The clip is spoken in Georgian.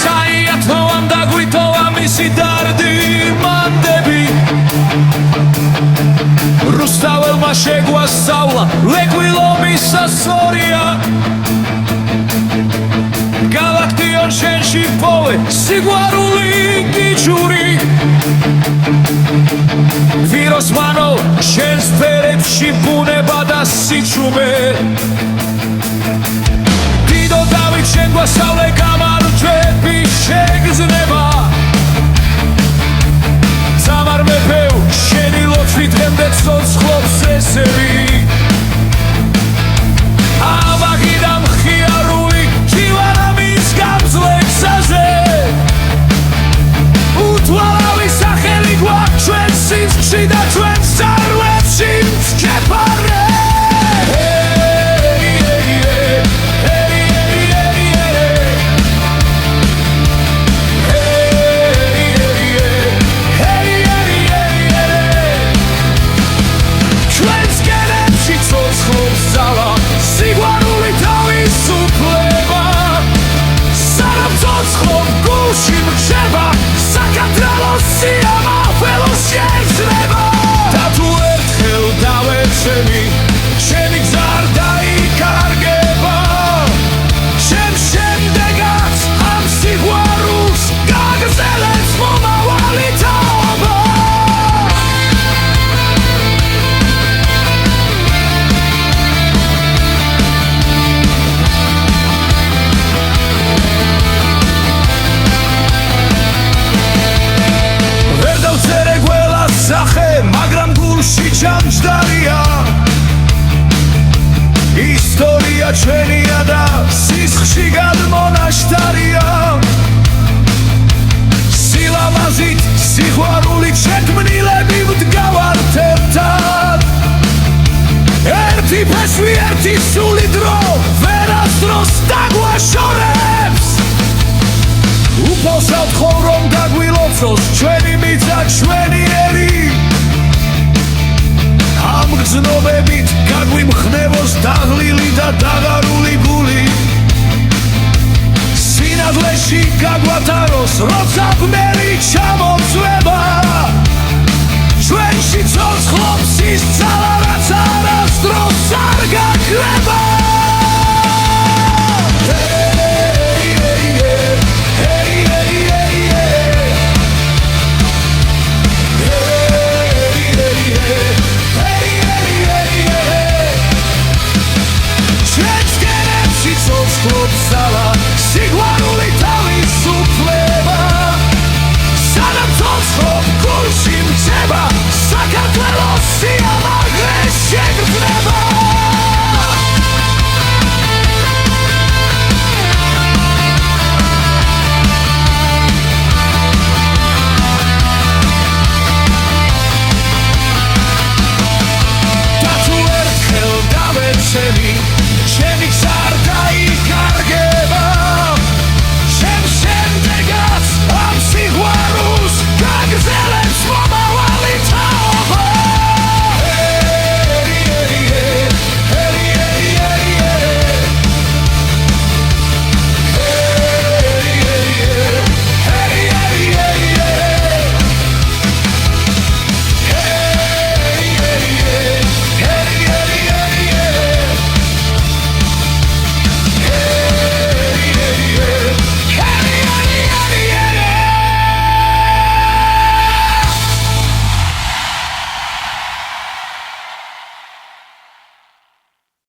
საიათოვან დაგვიტოვა მისი დარდი მანდები რუსთაველმა შეგვასწავლა ლეკვილობის ასორია გალაქტიონ შენში პოვე სიყვარული გიჩური ვიროსმანო შენს ფერებში ბუნება და სიჩუმე დიდო დავით შენ გვასწავლე გამარჯვები შეგრძნება სამარ მეფეო შენი ლოცვი დღემდე ცოცხლობს ესები ამაგიდა მხიარული ჯივარამის გამძლექსაზე უთვალავი სახელი გვაქვს ჩვენ სიცხში და ჩვენ სარვებში მწკეფარე შენი გზა არ დაიკარგება შენ შემდეგაც ამ სიყვარულს გაგრძელებს მომავალი თაობა ვერ დავწერე ყველა სახე მაგრამ გულში ჩამჯდარია ისტორია ჩვენია და სისხლში გადმონაშთარია სილამაზით სიყვარულით შექმნილები ვდგავართ ერთად ერთი ფესვი ერთი სული დრო ვერასდროს დაგვაშორებს უფალსად ხომ რომ დაგვილოცოს ჩვენი მიწა ჩვენი ერი ამ გრძნობებით გაგვიმხნევოს დაღლილი და დაღარული გული სინათლეში გაგვათაროს როცა ბნელი ჩამოწვება ჩვენში ცოცხლობს ის ძალა რაც არასდროს არ გაქრება სიყვარული თავისუფლება სანამ ცოცხლობ გულში მცება საქართველოს სიამაყე შეგრძნება და თუ ერთხელ დავეცემი